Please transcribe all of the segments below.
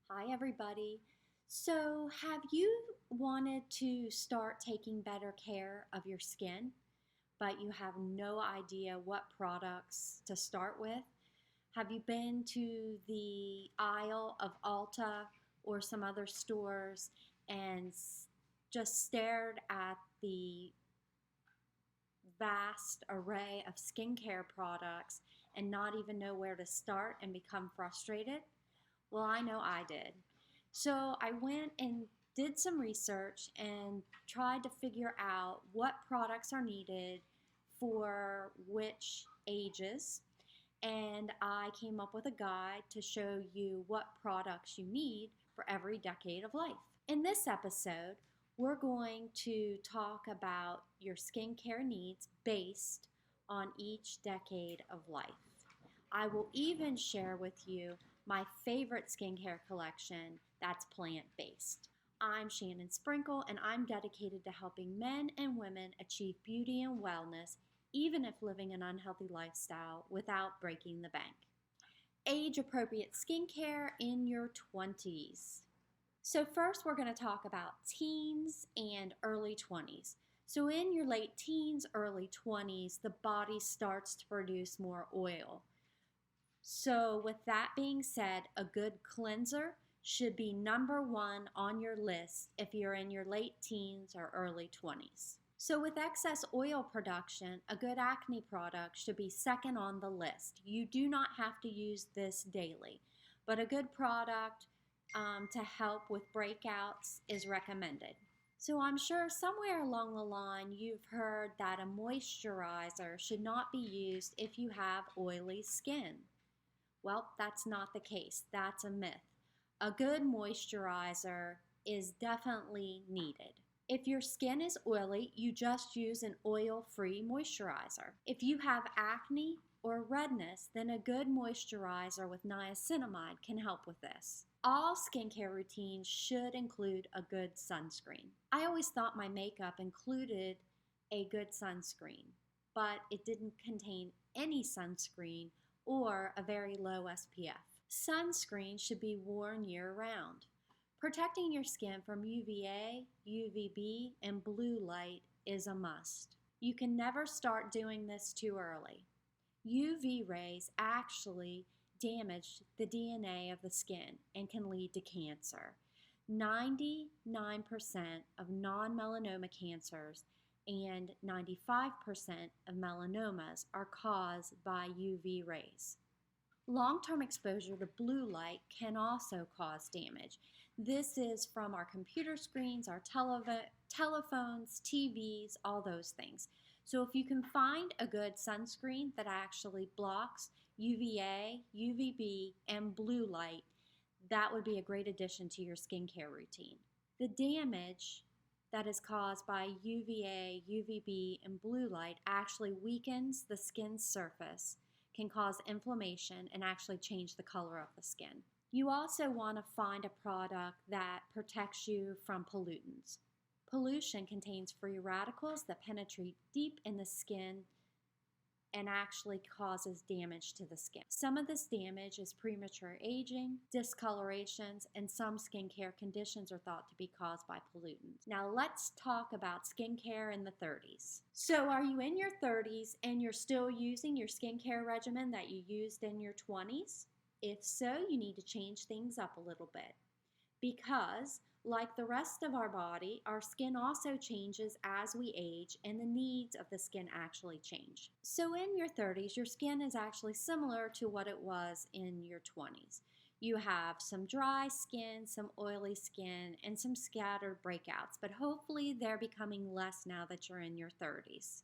Hi, everybody. So, have you wanted to start taking better care of your skin, but you have no idea what products to start with? Have you been to the aisle of Ulta or some other stores and just stared at the vast array of skincare products and not even know where to start and become frustrated? Well, I know I did. So I went and did some research and tried to figure out what products are needed for which ages. And I came up with a guide to show you what products you need for every decade of life. In this episode, we're going to talk about your skincare needs based on each decade of life. I will even share with you my favorite skincare collection that's plant-based. I'm Shannon Sprinkle, and I'm dedicated to helping men and women achieve beauty and wellness, even if living an unhealthy lifestyle without breaking the bank. Age-appropriate skincare in your 20s. So first we're going to talk about teens and early 20s. So in your late teens, early 20s, the body starts to produce more oil. So with that being said, a good cleanser should be number one on your list if you're in your late teens or early 20s. So with excess oil production, a good acne product should be second on the list. You do not have to use this daily, but a good product to help with breakouts is recommended. So I'm sure somewhere along the line you've heard that a moisturizer should not be used if you have oily skin. Well, that's not the case. That's a myth. A good moisturizer is definitely needed. If your skin is oily, you just use an oil-free moisturizer. If you have acne or redness, then a good moisturizer with niacinamide can help with this. All skincare routines should include a good sunscreen. I always thought my makeup included a good sunscreen, but it didn't contain any sunscreen or a very low SPF. Sunscreen should be worn year-round. Protecting your skin from UVA, UVB, and blue light is a must. You can never start doing this too early. UV rays actually damage the DNA of the skin and can lead to cancer. 99% of non-melanoma cancers and 95% of melanomas are caused by UV rays. Long-term exposure to blue light can also cause damage. This is from our computer screens, our telephones, TVs, all those things. So if you can find a good sunscreen that actually blocks UVA, UVB, and blue light, that would be a great addition to your skincare routine. The damage that is caused by UVA, UVB, and blue light actually weakens the skin's surface, can cause inflammation, and actually change the color of the skin. You also want to find a product that protects you from pollutants. Pollution contains free radicals that penetrate deep in the skin and actually causes damage to the skin. Some of this damage is premature aging, discolorations, and some skincare conditions are thought to be caused by pollutants. Now let's talk about skincare in the 30s. So are you in your 30s and you're still using your skincare regimen that you used in your 20s? If so, you need to change things up a little bit, because like the rest of our body, our skin also changes as we age, and the needs of the skin actually change. So in your 30s, your skin is actually similar to what it was in your 20s. You have some dry skin, some oily skin, and some scattered breakouts, but hopefully they're becoming less now that you're in your 30s.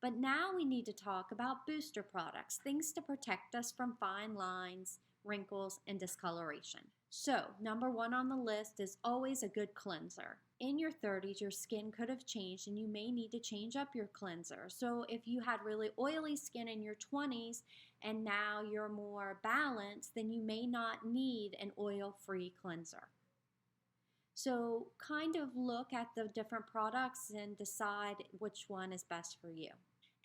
But now we need to talk about booster products, things to protect us from fine lines, wrinkles, and discoloration. So, number one on the list is always a good cleanser. In your 30s, your skin could have changed and you may need to change up your cleanser. So if you had really oily skin in your 20s and now you're more balanced, then you may not need an oil-free cleanser. So kind of look at the different products and decide which one is best for you.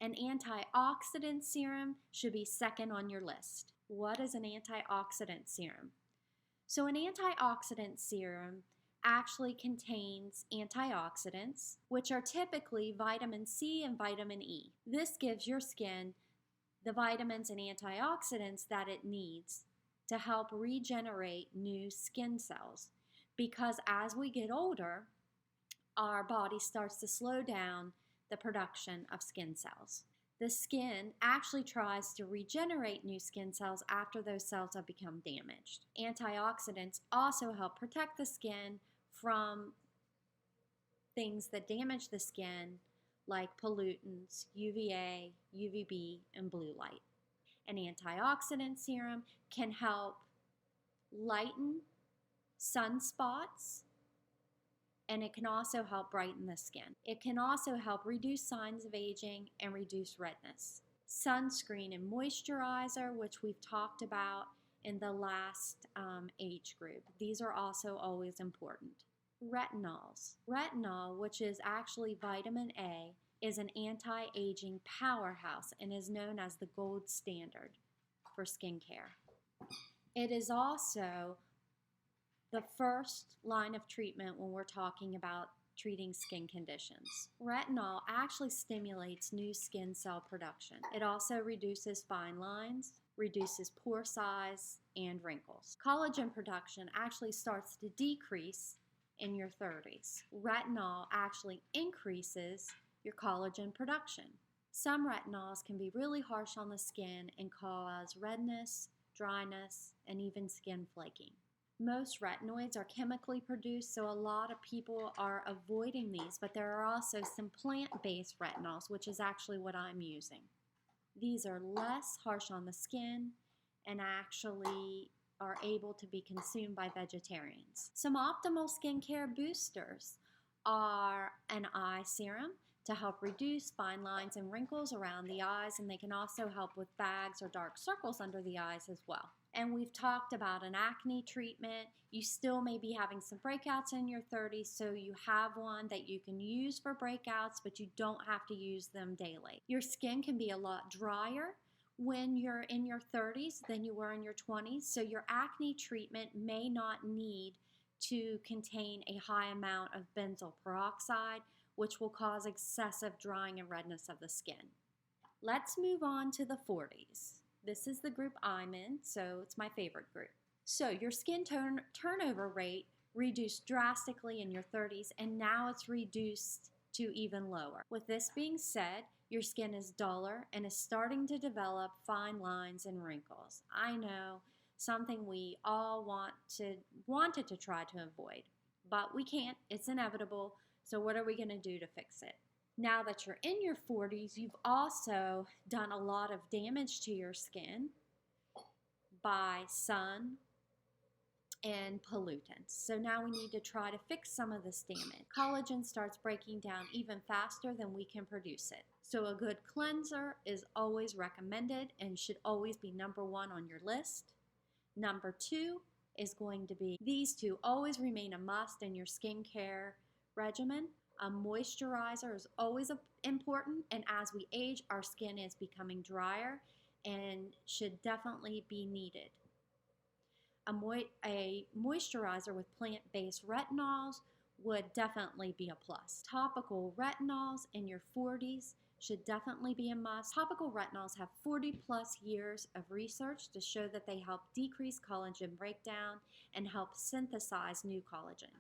An antioxidant serum should be second on your list. What is an antioxidant serum? So an antioxidant serum actually contains antioxidants, which are typically vitamin C and vitamin E. This gives your skin the vitamins and antioxidants that it needs to help regenerate new skin cells. Because as we get older, our body starts to slow down the production of skin cells. The skin actually tries to regenerate new skin cells after those cells have become damaged. Antioxidants also help protect the skin from things that damage the skin, like pollutants, UVA, UVB, and blue light. An antioxidant serum can help lighten sunspots, and it can also help brighten the skin. It can also help reduce signs of aging and reduce redness. Sunscreen and moisturizer, which we've talked about in the last age group. These are also always important. Retinols. Retinol, which is actually vitamin A, is an anti-aging powerhouse and is known as the gold standard for skincare. It is also the first line of treatment when we're talking about treating skin conditions. Retinol actually stimulates new skin cell production. It also reduces fine lines, reduces pore size, and wrinkles. Collagen production actually starts to decrease in your 30s. Retinol actually increases your collagen production. Some retinols can be really harsh on the skin and cause redness, dryness, and even skin flaking. Most retinoids are chemically produced, so a lot of people are avoiding these, but there are also some plant-based retinols, which is actually what I'm using. These are less harsh on the skin and actually are able to be consumed by vegetarians. Some optimal skincare boosters are an eye serum to help reduce fine lines and wrinkles around the eyes, and they can also help with bags or dark circles under the eyes as well. And we've talked about an acne treatment. You still may be having some breakouts in your 30s, so you have one that you can use for breakouts, but you don't have to use them daily. Your skin can be a lot drier when you're in your 30s than you were in your 20s, so your acne treatment may not need to contain a high amount of benzoyl peroxide, which will cause excessive drying and redness of the skin. Let's move on to the 40s. This is the group I'm in, so it's my favorite group. So your skin turnover rate reduced drastically in your 30s, and now it's reduced to even lower. With this being said, your skin is duller and is starting to develop fine lines and wrinkles. I know, something we all wanted to try to avoid, but we can't. It's inevitable. So what are we going to do to fix it? Now that you're in your 40s, you've also done a lot of damage to your skin by sun and pollutants. So now we need to try to fix some of this damage. Collagen starts breaking down even faster than we can produce it. So a good cleanser is always recommended and should always be number one on your list. Number two is going to be, these two always remain a must in your skincare regimen. A moisturizer is always important, and as we age, our skin is becoming drier and should definitely be needed. A moisturizer with plant-based retinols would definitely be a plus. Topical retinols in your 40s should definitely be a must. Topical retinols have 40 plus years of research to show that they help decrease collagen breakdown and help synthesize new collagen.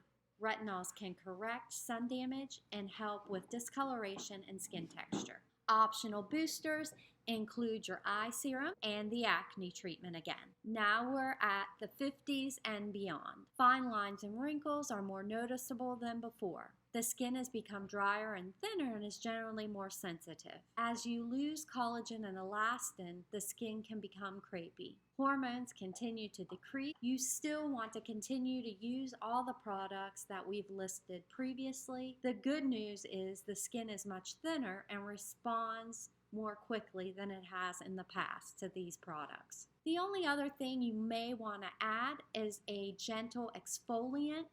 Retinols can correct sun damage and help with discoloration and skin texture. Optional boosters include your eye serum and the acne treatment again. Now we're at the 50s and beyond. Fine lines and wrinkles are more noticeable than before. The skin has become drier and thinner and is generally more sensitive. As you lose collagen and elastin, the skin can become crepey. Hormones continue to decrease. You still want to continue to use all the products that we've listed previously. The good news is the skin is much thinner and responds more quickly than it has in the past to these products. The only other thing you may want to add is a gentle exfoliant.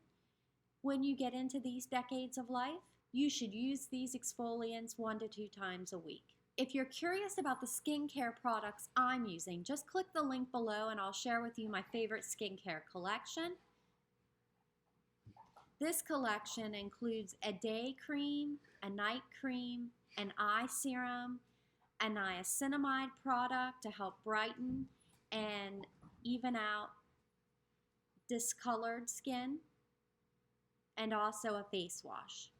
When you get into these decades of life, you should use these exfoliants 1 to 2 times a week. If you're curious about the skincare products I'm using, just click the link below and I'll share with you my favorite skincare collection. This collection includes a day cream, a night cream, an eye serum, a niacinamide product to help brighten and even out discolored skin, and also a face wash.